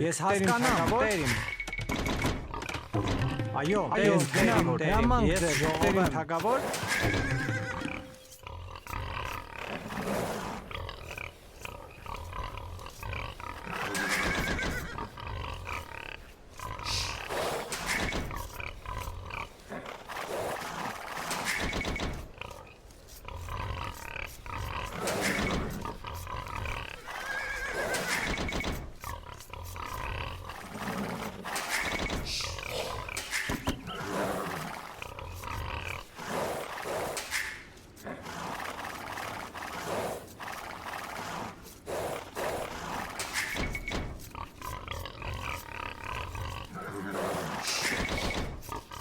Ես հասկանամ, տերիմ։ Այո, ես գնամ, տերիմ, ես ժողով եմ թագավոր։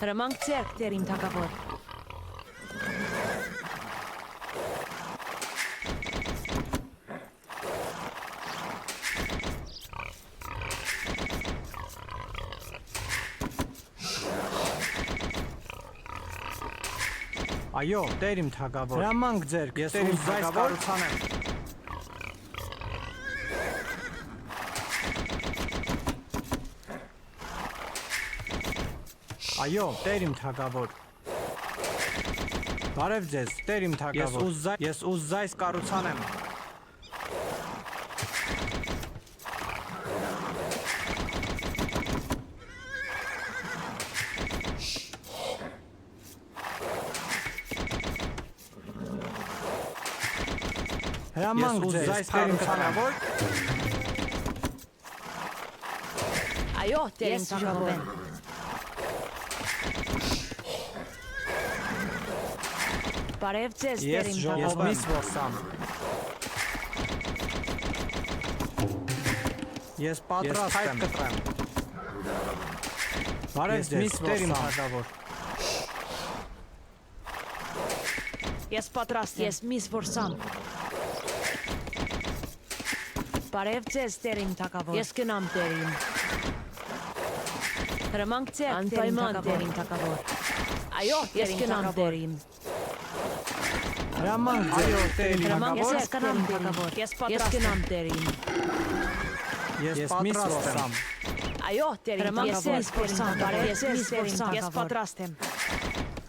Հրամանք ձեռք տերիմ թագավոր։ Այո, տերիմ թագավոր։ Հրամանք ձեռք, ես տերիմ թագավոր կառուցանեմ։ Այո, տերիմ թագավոր։ Բարև ձեզ, տերիմ թագավոր։ Ես ուզզայս կառուցանեմ։ Հրամանք ձեզ, տերիմ թագավոր։ Այո, տերիմ թագավոր։ Բարև ձեզ, տերիմ թագավոր։ Ես միս որսամ։ Ես պատրաստ եմ կտրեմ։ Բարև ձեզ, տերիմ թագավոր։ Ես պատրաստ եմ։ Ես միս որսամ։ Բարև ձեզ, տերիմ թագավոր։ Ես գնամ, տերիմ։ Հրամանք ձեռք, տերիմ թագավոր։ Այո, ես գնամ, տերիմ։ Հրամանք ձեր տերիմ թագավոր։ Ես գնամ, թագավոր։ Ես պատրաստ եմ, տերիմ։ Ես պատրաստ եմ։ Այո, տերիմ թագավոր։ Ես պատրաստ եմ։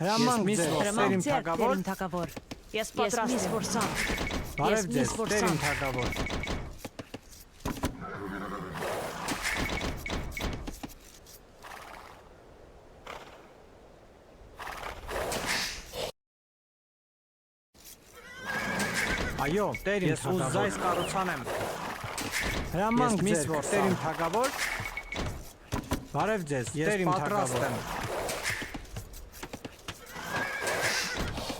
Հրամանք ձեր տերիմ թագավոր։ Ես պատրաստ եմ։ Բարև ձեզ, տերիմ թագավոր։ Այո, տերիմ ես ուզզայս կառուցանեմ։ Հրամանք ձեր տերիմ թագավոր։ Բարև ձեզ, ես պատրաստ եմ։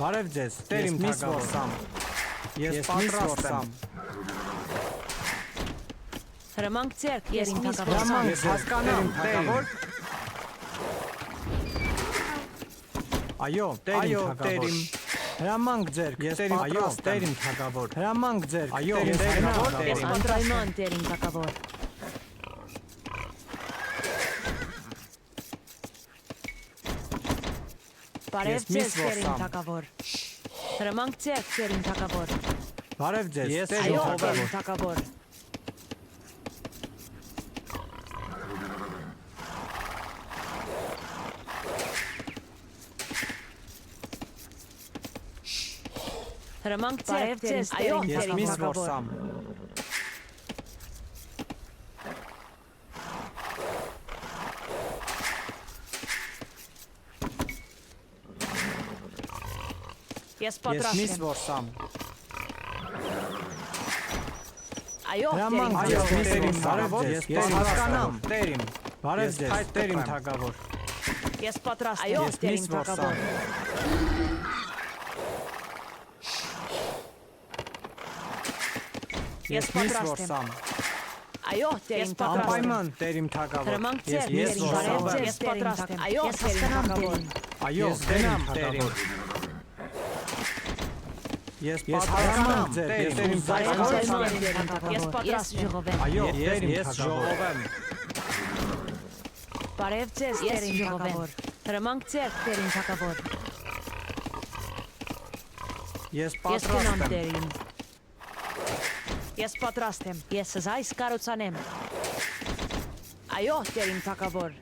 Բարև ձեզ, տերիմ թագավոր։ Ես պատրաստ եմ։ Հրամանք ձեռք, տերիմ թագավոր։ Հրամանք ես հասկանամ, թագավոր։ Այո, տերիմ։ Հրամանք ձերք, ես պատրաստ եմ, տերիմ թագավոր։ Հրամանք ձերք, այո, ես պատրաստ եմ, տերիմ թագավոր։ Բարև ձեզ, տերիմ թագավոր։ Հրամանք ձերք, տերիմ թագավոր։ Բարև ձեզ, այո, տերիմ թագավոր։ Հրամանք ձեռք, այո, ես միս որսամ։ Ես պատրաստ եմ։ Ես միս որսամ։ Այո, հրամանք ձեզ, տերիմ թագավոր, ես հասկանամ, տերիմ։ Բարև ձեզ, տերիմ թագավոր։ Ես պատրաստ եմ, այո, տերիմ թագավոր։ Ես պատրաստ եմ։ Այո, տերիմ թագավոր։ Անպայման տերիմ թագավոր։ Հրամանք ձեր, ես պատրաստ եմ։ Այո, տերիմ թագավոր։ Այո, գնամ, տերիմ։ Ես պատրաստ ձեր, տերիմ թագավոր։ Ես պատրաստ եմ։ Այո, ես ժողով եմ։ Բարև ձեզ, տերիմ թագավոր։ Հրամանք ձեր, տերիմ թագավոր։ Ես պատրաստ եմ, տերիմ։ Ես պատրաստ եմ։ Ես զայս կառուցանեմ։ Այո, Տեր իմ թագավոր։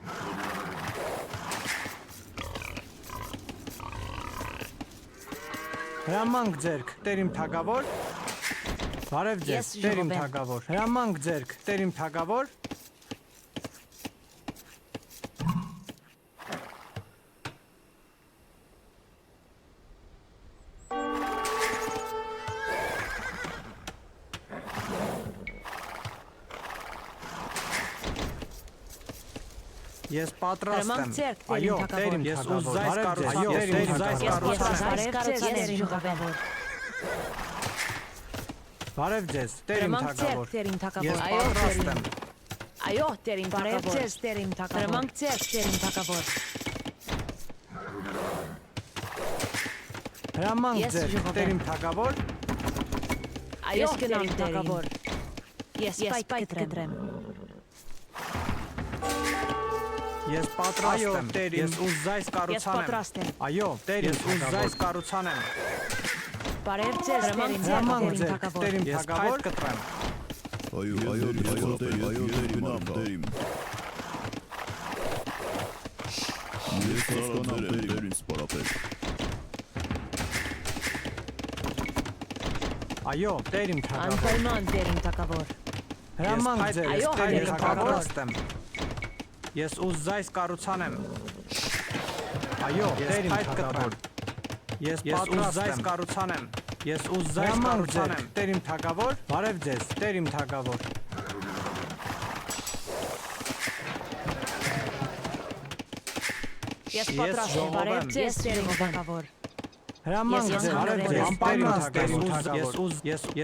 Հրամանք ձերք, Տեր իմ թագավոր։ Բարև ձեզ, Ես Տեր իմ ժողով եմ։ թագավոր։ Հրամանք ձերք, Տեր իմ թագավոր։ Ես պատրաստ եմ։ Հրամանք ձերք, Տեր Այո, իմ Տեր իմ թագավոր։ Բարև ձեզ, Տեր իմ Հրամանք թագավոր։ ձերք, Տեր իմ թագավոր։ Ես Այո, պատրաստ եմ։ Այո, Տեր իմ Բարև թագավոր։ ձեզ, Տեր իմ թագավոր։ Հրամանք ձերք, Տեր իմ թագավոր։ Հրամանք Ես ձերք, ժողով Տեր եմ։ իմ թագավոր։ Այո, Ես Տեր գնամ իմ Տերին։ թագավոր։ Ես Ես պայթ պայթ կտրեմ։ Ես պատրաստ եմ։ Ես ուզայս Ես կառուցանեմ։ պատրաստ եմ։ Այո, Տեր ես ուզայս կառուցանեմ։ Բարև ձեզ, Տեր իմ Հրամանք թագավոր։ ձերք, Տեր իմ թագավոր։ կտրեմ։ Այո, գնամ Տերին։ Ես հասկանամ Տերին սպարապետ։ Այո, Տեր իմ թագավոր։ Անպայման Տեր իմ թագավոր։ Հրամանք ձեր, Այո, Տեր Տեր իմ իմ պատրաստ եմ։ Ես ուզայս կառուցանեմ։ Այո, Տեր իմ թագավոր։ Ես ուզայս կառուցանեմ։ Ես ուզայս կառուցանեմ։ Տեր իմ թագավոր։ Բարև ձեզ, Տեր իմ թագավոր։ Ես Ես պատրաստ եմ։ ժողով Բարև եմ։ ձեզ, Տեր իմ Ես թագավոր։ Հրամանք Ես ձեր, հանրել բարև եմ, ձեզ, Տեր իմ անպայման թագավոր։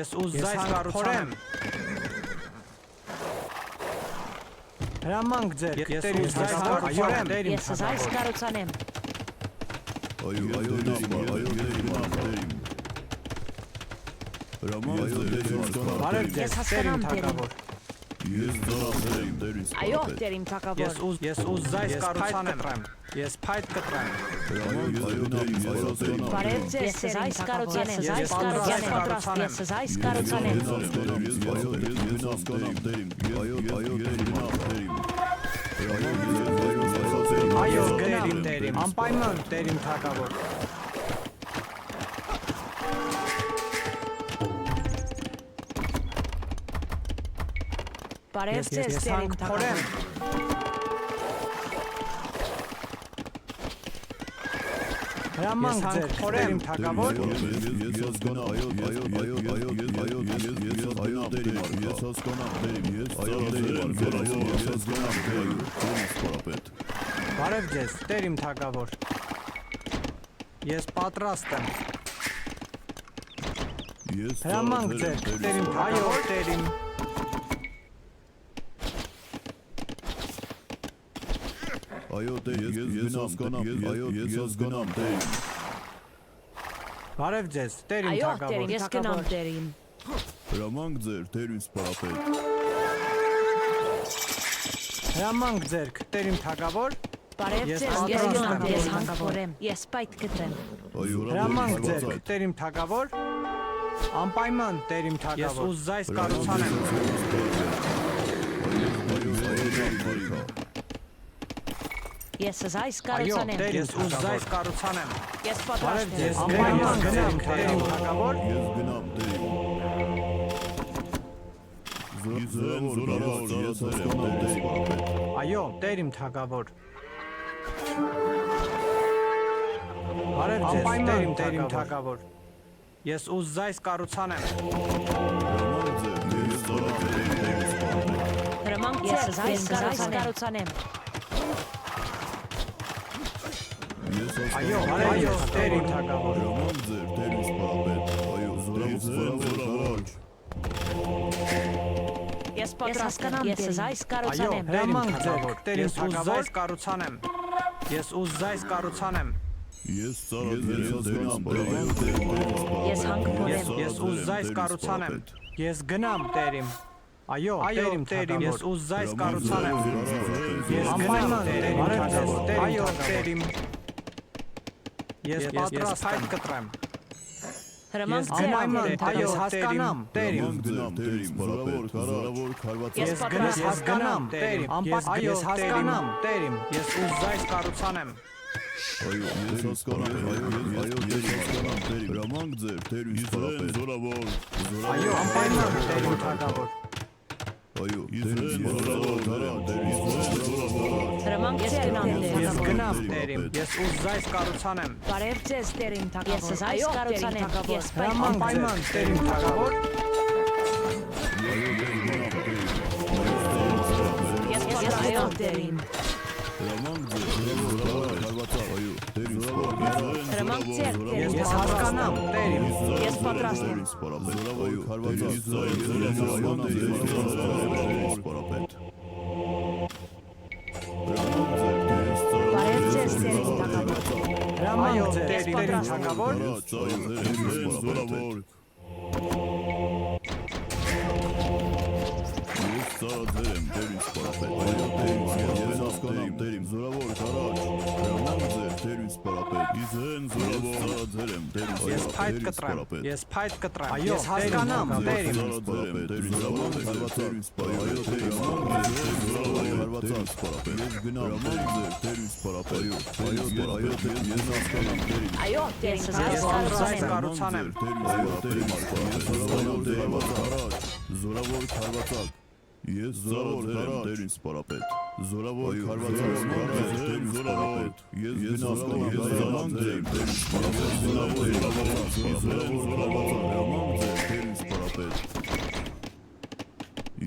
Ես ուզայս կառուցանեմ։ Հրամանք ձեր, ես Տեր իմ թագավոր։ Այո, Տեր իմ Ես այս թագավոր։ կառուցանեմ։ Այո, գնամ Տերին։ Հրամանք ձեր, Բարև ձեզ, Ես Տեր իմ հասկանամ Տերին։ թագավոր։ ես ծառայեմ Տերին Այո, սպարապետ։ Տեր իմ թագավոր։ Ես ուզայս կառուցանեմ։ Ես փայտ կտրեմ։ Բարև ձեզ, ես այս կառուցանեմ։ Ես Այս պատրաստ կառուցանեմ։ եմ։ Ես այս կառուցանեմ։ Այո, գնամ Տեր իմ, անպայման Տեր իմ թագավոր։ Բարև ձեզ, Տեր իմ հանք թագավոր։ փորեմ։ Հրամանք ձեր, Տեր իմ թագավոր։ Բարև ձեզ, Տեր իմ թագավոր։ Ես պատրաստ եմ։ Հրամանք ձեր, Տեր իմ թագավոր, Տեր իմ։ Այո, ես հասկանամ Տերին։ Բարև ձեզ, Տեր իմ Այո, Տեր թագավոր։ իմ ես գնամ Տերին։ Հրամանք ձեր, Տերին սպարապետ։ Հրամանք ձեր, Տեր իմ թագավոր։ Բարև Ես ձեզ, ես պատրաստ գնամ եմ։ Տեր իմ թագավորեմ։ Ես պայթ կտրեմ։ Այո, Հրամանք ձեր, Տեր իմ թագավոր։ Անպայման Տեր իմ թագավոր։ Ես ուզայս կառուցանեմ։ Ես այս Այո, կառուցանեմ։ Տեր ես ուզայս կառուցանեմ։ Ես Բարև պատրաստ ձեզ, եմ։ անպայման գնամ Տեր իմ թագավոր։ Ես գնամ Տերին։ Զորավոր, ես հասկանամ Տերին։ Այո, Տեր իմ թագավոր։ Բարև ձեզ, Տեր իմ թագավոր։ Ես ուզայս կառուցանեմ։ Հրամանք ձեզ, այս կառուցանեմ։ Այո, այո, Տեր իմ թագավոր։ Հրամանք ձեր, Տերին սպարապետ։ Այո, զորավոր։ Ես պատրաստ եմ։ Ես այս Այո, կառուցանեմ։ հրամանք ձեր, Տեր իմ թագավոր կառուցանեմ։ Ես ուզայս կառուցանեմ։ Ես ծառայեմ Տերին սպարապետ։ Ես հանք փորեմ։ Ես ուզայս կառուցանեմ։ Ես գնամ Տեր իմ։ Այո, Տեր իմ, ես ուզայս կառուցանեմ։ Ես գնամ Տեր իմ թագավոր։ Այո, Տեր իմ։ Ես պատրաստ եմ կտրեմ։ Հրամանք Ես ձեռք գնամ, դերին այո, թագավոր։ հասկանամ, տերիմ։ Ռամանք ձեր, տերիմ սպարապետ, զորավոր քարված Ես Ես պատրաստ եմ։ հասկանամ, տերիմ։ Այո, հասկանամ, տերիմ։ Ես ուզայս կառուցանեմ։ Այո, ես հասկանամ, այո, ես հասկանամ, տերիմ։ Ռամանք ձեր, տերիմ սպարապետ, զորավոր, Այո, անպայման, տերիմ թագավոր։ այո, տերիմ զորավոր, տերիմ զորավոր, Հրամանք Ես ձեռք գնամ, դերին Ես թագավոր։ գնամ, տերիմ։ Ես ուզայս կառուցանեմ։ Բարև ձեզ տերին Ես թագավոր։ այս կառուցանեմ, ես Անպայման, տերիմ թագավոր։ Ես Այո տերին։ Ռամանք ձեր, զորավոր, քարվածա, այո, տերիմ սպարապետ, Հրամանք ձեռք դերին Ես թագավոր։ հասկանամ, տերիմ։ Ես պատրաստ եմ։ սպարապետ, զորավոր, քարվածա, սպարապետ։ Բարև ձեզ տերին թագավոր։ Այո, տերիմ թագավոր։ Զորավոր, ես ծառաձեր եմ, տերիմ սպարապետ, այո, տերիմ, ես հասկանամ, տերիմ, զորավոր, կարաչ, ռամանք ձեր, տերիմ սպարապետ, իզեն, զորավոր, ծառաձեր եմ, տերիմ Ես փայտ սպարապետ, կտրեմ։ սպարապետ, Ես փայտ կտրեմ։ Այո, ես հասկանամ, տերիմ։ ծառաձեր եմ, տերիմ, զորավոր, տերիմ սպարապետ, այո, տերիմ, զորավոր, տերիմ սպարապետ, ես գնամ, տերիմ ձեր, տերիմ սպարապետ, այո, այո, տերիմ, ես հասկանամ, տերիմ, Այո, ես Ես այս ուզայս կառուցանեմ։ կառուցանեմ։ Զորավոր քարվածակ Ես զորավոր եմ տերին սպարապետ Զորավոր քարվածակ տերին սպարապետ Ես գնասկում ես զաման դրեմ տերին սպարապետ տերին սպարապետ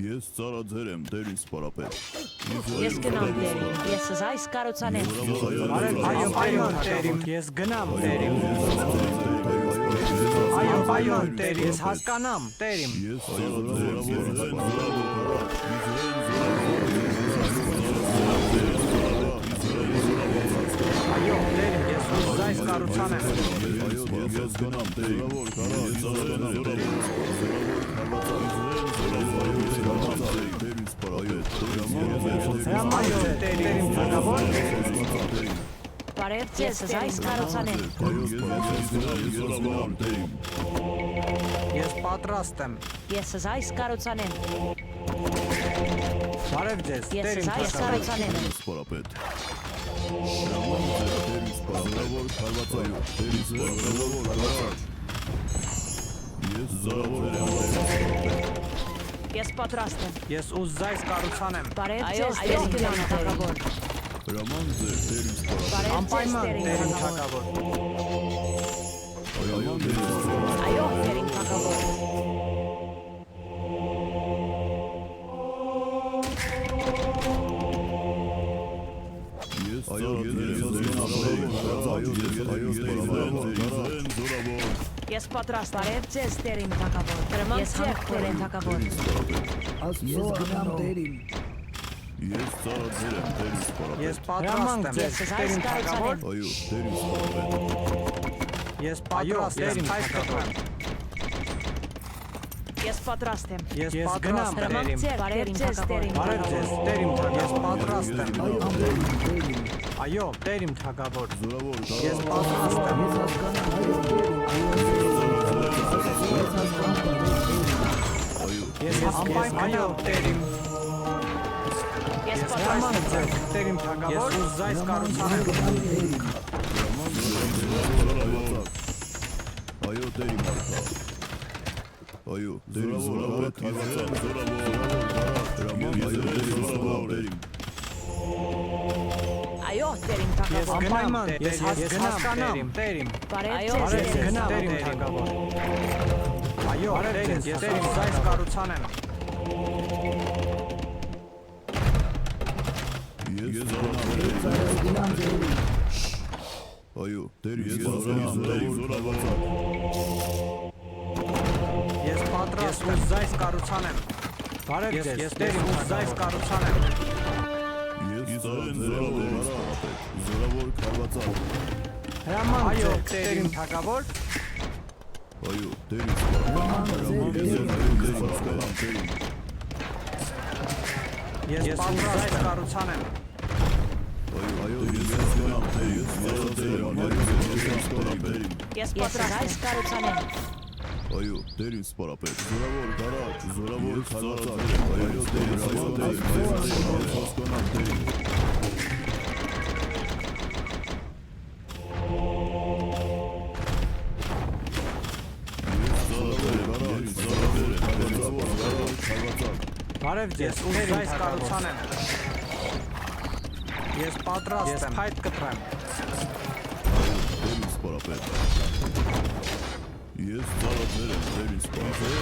Ես ծառաձեր եմ տերին սպարապետ Ես գնամ դերին, ես այս կառուցանեմ։ Այո, այո, տերիմ։ Ես գնամ, տերիմ։ Այո, այո, տերիմ։ Ես հասկանամ, տերիմ։ Ես ծառաձեր եմ Այո, տերիմ, ես ուզայս կառուցանեմ։ Ես գնամ տերին Ես ծառաձեր եմ Այո, տերիմ թագավոր։ Բարև ձեզ, այս կառուցանեմ։ Ես պատրաստ եմ։ Ես այս կառուցանեմ։ Բարև ձեզ, Ես տերիմ այս թագավոր։ կառուցանեմ։ Սպարապետ Զորավոր քարվածայո Զորավոր քարվածայո Ես զորավոր եմ Ես պատրաստ եմ։ Ես ուզայս կառուցանեմ։ Բարև Այո, ձեզ այո, տերին գնամ թագավոր։ Ռաման ձեր տերին սպարապետ Բարև ձեզ Անպայման, տերին տերիմ թագավոր։ թագավոր։ Այո, տերին թագավոր։ Ես զորավոր Ես պատրաստ եմ։ Բարև ձեզ տերին թագավոր։ Հրամանք Ես ձեռք հանք տերին թագավոր։ Ես գնամ տերին Ես ծառաձեր եմ տերին սպարապետ Ես պատրաստ եմ, Ես այս տերիմ թագավոր։ Այո, տերին սպարապետ Ես պատրաստ եմ, փայտ կտրեմ։ Ես պատրաստ եմ։ Ես Ես պատրաստ գնամ, եմ։ Հրամանք տերիմ։ ձեռք Բարև դերին ձեզ թագավոր։ տերին Բարև ձեզ, տերիմ թագավոր։ Ես պատրաստ եմ։ Ես Այո, տերիմ թագավոր։ Զորավոր Ես պատրաստ եմ։ Ես անպայման, այո, տերիմ։ Ես Ես պատրաստ հրաման եմ։ ձեր, տերիմ թագավոր։ Ես ուզայս կառուցանեմ։ Այո, տերի մարկա Այո, տերի զորավոր քարվածակ Այո, տերին Ես թագավոր։ գնամ, ես հասկանամ, տերիմ։ Բարև Այո, ձեզ Բարև տերին գնամ, թագավոր։ տերիմ թագավոր։ Այո, տերիմ, ես ուզայս կառուցանեմ։ Ես Այո, տերի զորավոր Ես պատրաստ եմ, ուզայս կառուցանեմ։ Բարև ձեզ, ես տերիմ ուզայս կառուցանեմ։ Ես զորավոր քարվածակ Հրաման ձեր, տերիմ թագավոր։ Այո, տերի Ես պատրաստ եմ կառուցանեմ։ Ես պատրաստ եմ։ Կարուցանեմ։ Այո, դեր ինձ սպարապետ։ Զորավոր դարաճ, զորավոր քարացակ։ Այո, դեր հասկանամ դեր։ Բարև ձեզ, ուզ զայս կառուցանեմ։ Ես պատրաստ եմ, հայտ կտրեմ։ Դեր ինձ սպարապետ։ Ես ծառատներ եմ, դեր ինձ սպարապետ։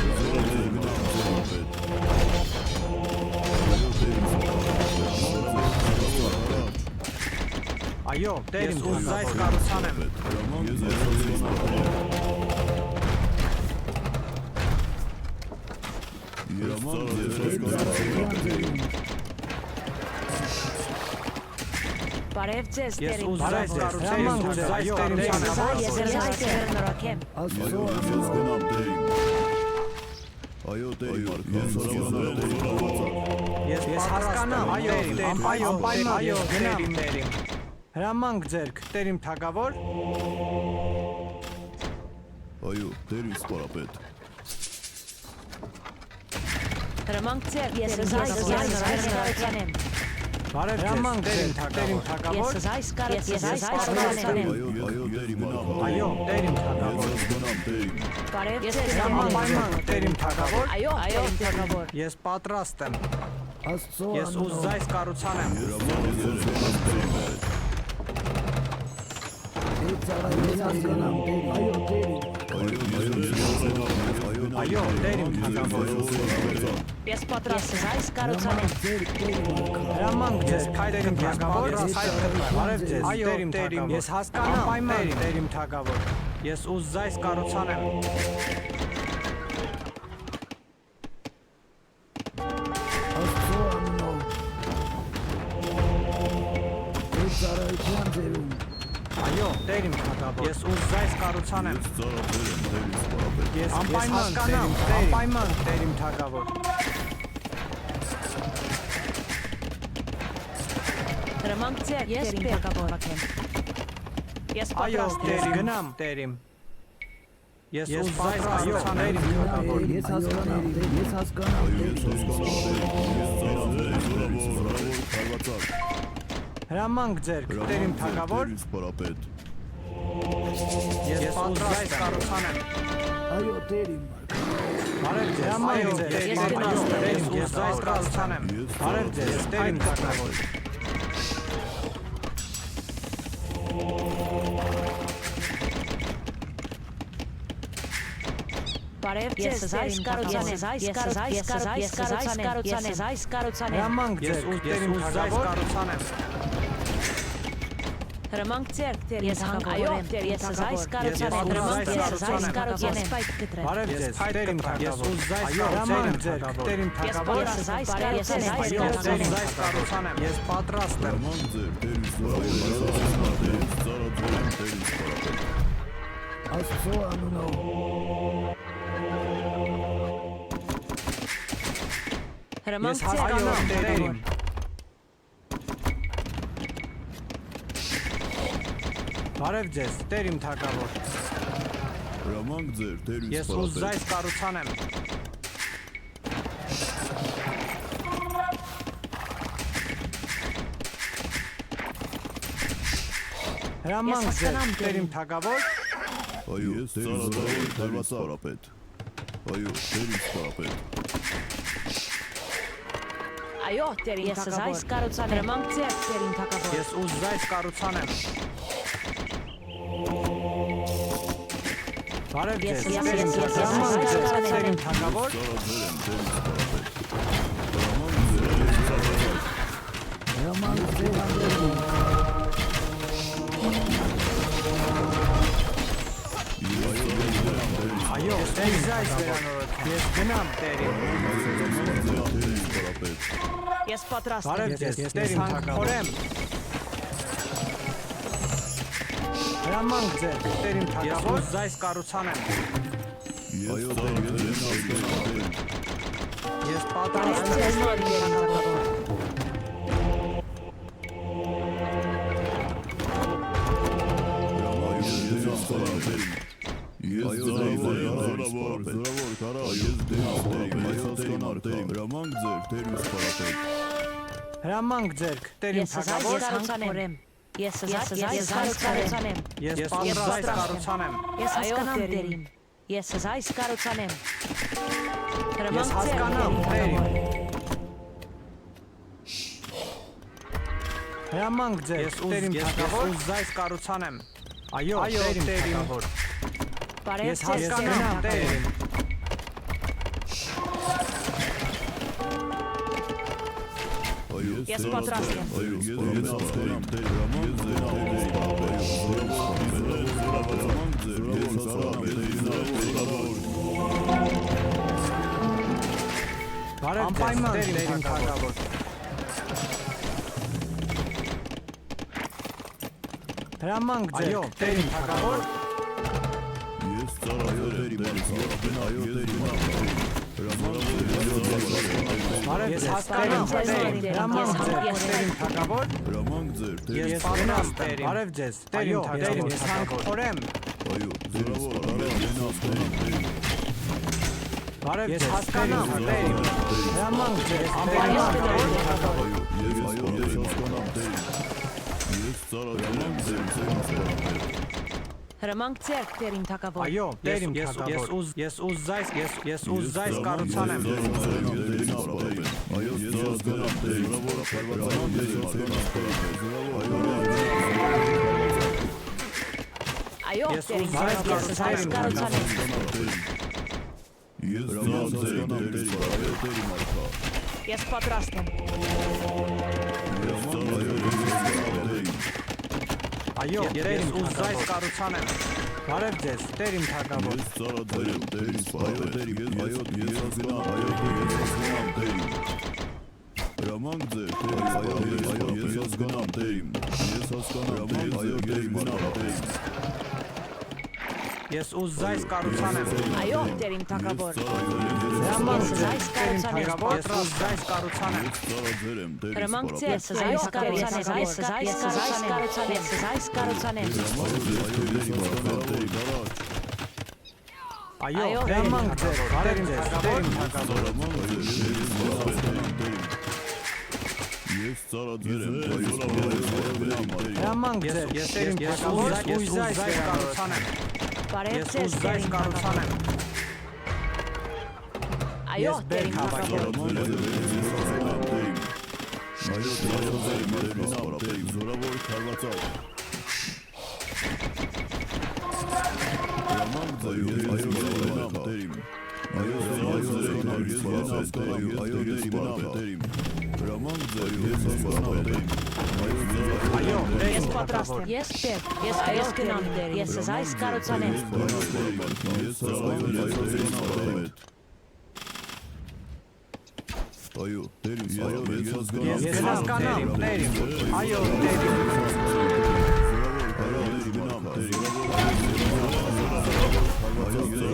Այո, դեր ինձ ուզ զայս կառուցանեմ։ Բարև ձեզ, Ես տերին ուզ զայս թագավոր։ կառուցեմ, ես ուզ զայս կառուցանեմ։ Ես զայս կերնորակեմ։ Այո, դեր ես զորավոր Ես հասկանամ, այո, անպայման, այո, դերիմ։ Հրամանք ձերք, տերիմ թագավոր։ Այո, դեր ինձ սպարապետ։ Հրամանք ձեր, Ես զայս կերնորակեմ։ Բարև ձեզ, տերիմ թագավոր։ Ես զայս կառուցանեմ։ Այո, դեր իմ Այո, տերիմ թագավոր։ Բարև ձեզ, Անպայման, տերիմ թագավոր։ Այո, թագավոր։ Ես պատրաստ եմ։ Ես ուզ զայս կառուցանեմ։ Այո, տերիմ թագավոր։ Ես պատրաստ եմ զայս կառուցանեմ։ Հրամանք ձեզ, տերիմ թագավոր։ Բարև ձեզ, տերիմ թագավոր։ Ես հասկանամ, տերիմ թագավոր։ Ես ուզ զայս կառուցանեմ։ Այո, տերիմ թագավոր։ Ես ուզ զայս կառուցանեմ։ Ես անպայման, տերիմ թագավոր։ Հրամանք ձեր, ես Տերին թագավոր։ Ես Այո, պատրաստ եմ։ տերիմ, գնամ, տերիմ։ Ես ուզ զայս կառուցանեմ, տերիմ թագավոր։ Ես հասկանամ։ Հրամանք ձերք, տերիմ թագավոր։ Դեր ինձ սպարապետ։ Ես ուզ զայս կառուցանեմ։ Այո, տերին։ Բարև ձեզ, հրամանք ձեր, ես զայս կառուցանեմ։ Բարև ձեզ, տերիմ թագավոր։ Բարև ձեզ, զայս կառուցանեմ։ Զայս կառուցանեմ։ Հրամանք ձեր, ես ուզ զայս կառուցանեմ։ Հրամանք ձեր, Ես այո, ես զայս կառուցանեմ։ կառուցանեմ։ Ես Զայս ուզ կառուցանեմ։ զայս Սպայք կտրեմ։ Բարև ձեզ, տերիմ թագավոր։ Ես ուզ զայս կառուցանեմ, ձեր, տերիմ Ես թագավոր։ պատրաստ եմ, Ես ես զայս Այո, ես կառուցանեմ։ զայս կառուցանեմ։ Ես պատրաստ եմ։ Հրամանք ձեր, դեր ինձ սպարապետ։ Աստծո անունով։ Հրամանք Ես ձեր, հասկանամ, տերիմ։ Բարև ձեզ, տերիմ թագավոր։ Հրամանք ձեր, դեր ինձ Ես ուզ զայս կառուցանեմ։ Հրամանք ձեր, հասկանամ, տերին թագավոր։ Այո, դեր զորավոր քարվածապետ։ Այո, դեր սպարապետ։ այո, տերին Ես թագավոր։ զայս կառուցանեմ։ Հրամանք ձեր, Տերին թագավոր։ Ես ուզ զայս կառուցանեմ։ Բարև ձեզ, Ես տերին զայս թագավոր, կառուցանեմ։ տերին թագավոր։ Հրամանք ձեր անդերին։ Այո, տեր զայս վերանորոգ։ Ես գնամ տերին։ Ես պատրաստ Բարև եմ։ ձեզ, տերին թագավորեմ։ Հրամանք ձեր, տերին թագավոր, զայս կառուցանեմ։ Այո, դեր Ես պատրաստ եմ։ Ես տերին թագավոր։ սպարապետ Ես զորավոր կարա Ես դերին Հրամանք ձեր տերին սպարապետ Հրամանք ձերք, տերիմ Ես թագավոր։ այս կառուցանեմ։ Ես կառուցանեմ։ Ես պատրաստ կառուցանեմ։ Ես հասկանամ դերին։ Ես այս կառուցանեմ։ Ես հասկանամ տերիմ։ Հրամանք ձեր, տերիմ թագավոր։ Ես զայս կառուցանեմ։ Այո, տերիմ թագավոր։ Բարև Ես հասկանամ տերիմ։ Ես պատրաստ եմ։ Անպայման տերիմ թագավոր։ Հրամանք ձեր, տերիմ թագավոր։ Ես Ես հասկանամ տերիմ, հրամանք ձեր, տերիմ թագավոր։ Հրամանք ձեր Ես պատրաստ տերիմ, բարև ձեզ, տերիմ թագավոր, ես հանքորեմ։ Բարև ձեզ, հասկանամ տերիմ, հրամանք ձեր, տերիմ թագավոր։ Հրամանք ձեր տերին թագավոր։ Այո, տերիմ թագավոր, ես ուզայս կառուցանեմ։ Այո, Ես տերին ուզայս կառուցանեմ։ Ես պատրաստ եմ։ Այո, ես ուզայս կառուցանեմ։ Բարև ձեզ, տերիմ թագավոր։ Հրամանք ձեր ես հասկանամ տերիմ ես հասկանամ Ես ուզայս կառուցանեմ։ Այո, տերին թագավոր։ Հրամանք ձեր, Այս տերիմ կառուցանեմ։ թագավոր, ես ուզայս կառուցանեմ։ Հրամանք ձեր այս կառուցանեմ։ Այո, հրամանք ձեր, բարև ձեզ, տերիմ թագավոր։ Ես ծառաձեր եմ Հրամանք ձեր, ես տերիմ թագավոր, ես ուզայս կառուցանեմ։ Բարև Ես ձեզ ուզայս տերին կառուցանեմ։ Այո, Ես բերք տերին թագավոր։ Զորավոր քարվածակ Այո, Ես պատրաստ եմ։ Ես տեր։ Ես գնամ տեր։ Ես այս կառուցանեմ։ Այո, տերին, ես հասկանամ, տերիմ։ Այո, տերիմ։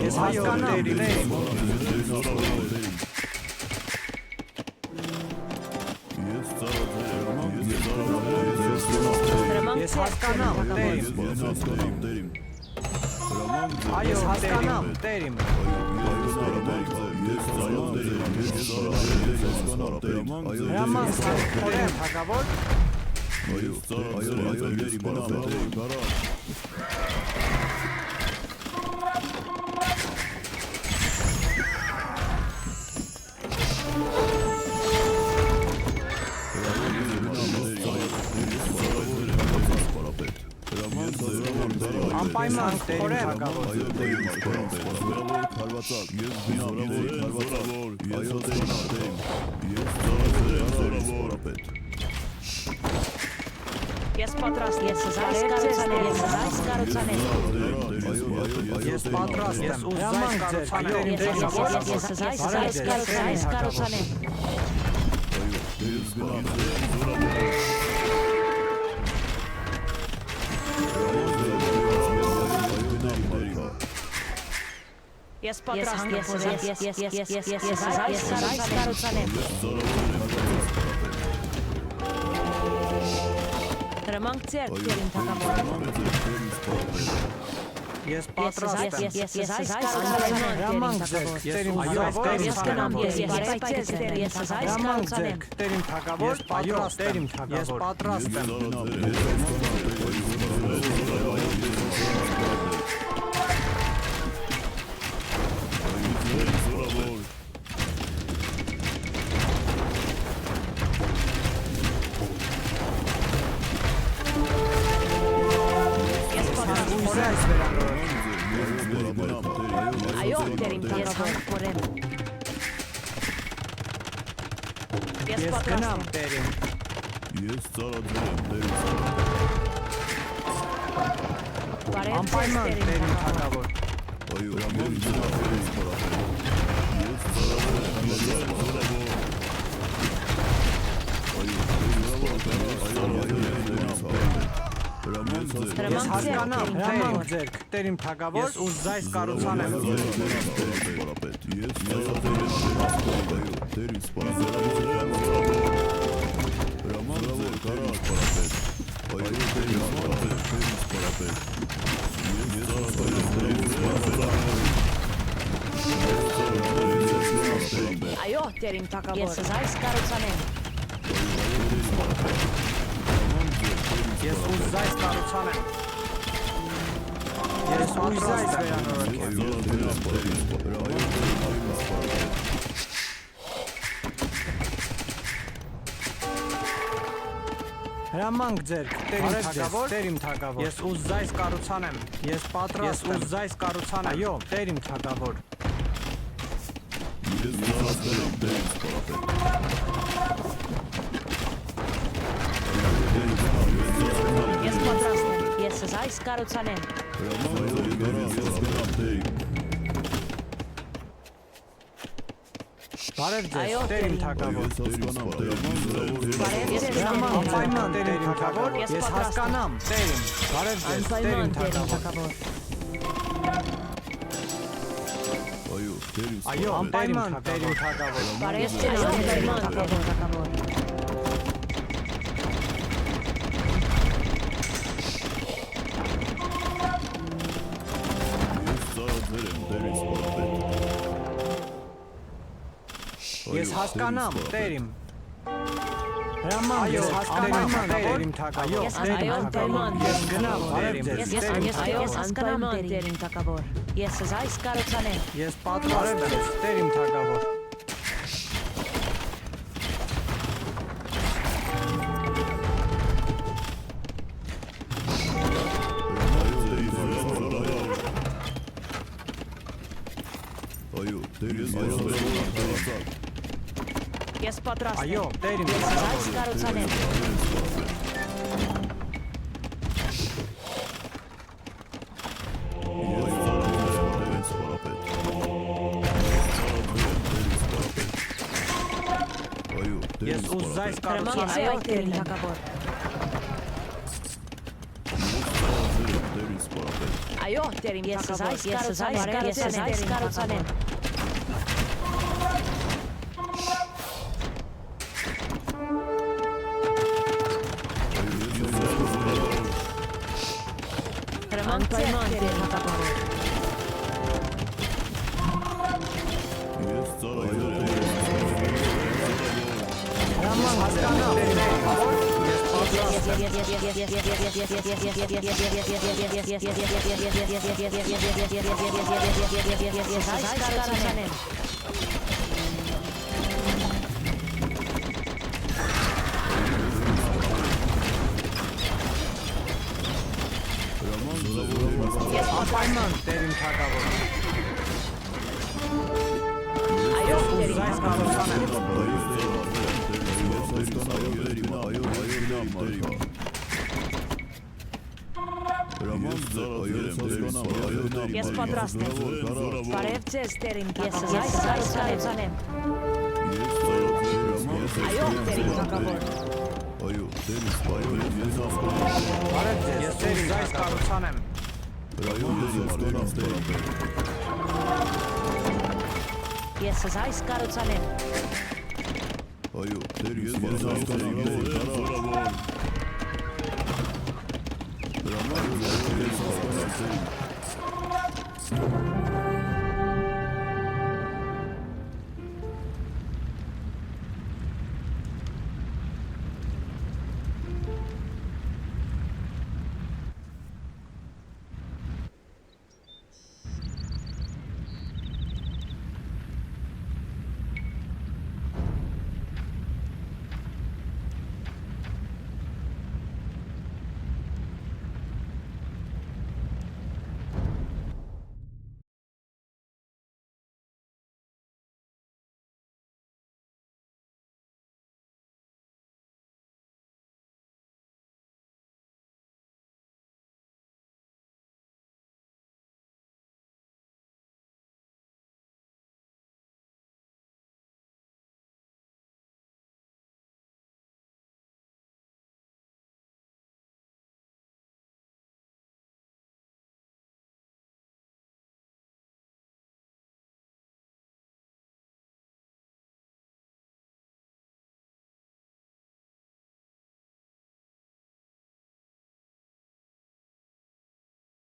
Ես հասկանամ, տերիմ։ Հրամանք Ես ձեր հասկանամ, տերիմ։ Այո, հասկանամ, տերիմ։ Հրամանք ձեր, տերիմ թագավոր։ Անպայման տերիմ թագավոր։ Ես պատրաստ եմ։ Այս կառուցանեմ։ Այս կառուցանեմ։ Ես պատրաստ եմ, հրամանք ձեր, տերիմ թագավոր։ Այս կառուցանեմ։ Ես պատրաստ եմ։ Այս կառուցանեմ։ Հրամանք ձեր տերին թագավոր։ Ես Ես պատրաստ եմ։ այս կառուցանեմ։ Հրամանք ձեր, տերիմ թագավոր։ Ես կնամ, ես Հրամանք ձեր, տերիմ թագավոր։ Այո, տերիմ թագավոր։ Ես պատրաստ եմ։ Օրես վերանորոգ։ Այո, դերիմ թագավոր։ Ես գնամ, տերիմ։ Ես ծառայել եմ դերին Անպայման, տերիմ թագավոր։ Այո, ես ծառայել Ես հասկանամ, հրամանք ձեր, տերիմ թագավոր։ Ես ուզ զայս կառուցանեմ։ Այո, դերիմ թագավոր։ Ես այս կառուցանեմ։ Ես ուզ զայս կառուցանեմ։ Ես ուզ զայս վերանորոգ։ Հրամանք ձեր, տերիմ թագավոր։ Ես ուզ զայս կառուցանեմ։ Ես պատրաստ եմ։ Ես ուզ զայս կառուցանեմ։ Այո, տերիմ թագավոր։ Ես ծառայել եմ դերին Ես պատրաստ եմ։ Ես այս կառուցանեմ։ Բարև ձեզ, տերիմ թագավոր։ Անպայման տերիմ թագավոր։ Ես հասկանամ, տերիմ։ Բարև ձեզ, տերիմ թագավոր։ Այո, անպայման տերիմ թագավոր։ Բարև ձեզ, անպայման թագավոր։ Ես հասկանամ, տերիմ։ Հրամանք, ես հասկանամ, տերիմ թագավոր։ Ես գնամ, բարև ձեզ, Ես հասկանամ, դերիմ թագավոր։ Ես այս կառուցանեմ։ Ես պատրաստ եմ, տերիմ թագավոր։ Ես պատրաստ եմ։ Այո, տերիմ Ես այս թագավոր։ կառուցանեմ։ Ես ուզ զայս կառուցանեմ։ Այո, դերիմ թագավոր։ Այո, դերիմ թագավոր։ Ես այս կառուցանեմ։ Անպայման դերիմ թագավոր։ Հրամանք հասկանամ, տերիմ թագավոր։ Ես պատրաստ եմ։ Ես այս կառուցանեմ։ Ես անպայման տերիմ թագավոր։ Այո, Ուզ դերիմ զայս թագավոր։ կառուցանեմ։ Ես պատրաստ եմ։ Բարև ձեզ, դերիմ թագավոր։ Ես այս կառուցանեմ։ Այո, դերիմ թագավոր։ Բարև ձեզ, ես տերիմ զայս կառուցանեմ։ Ես այս կառուցանեմ։ Այո, դեր ես հասկանամ, Ալիստո։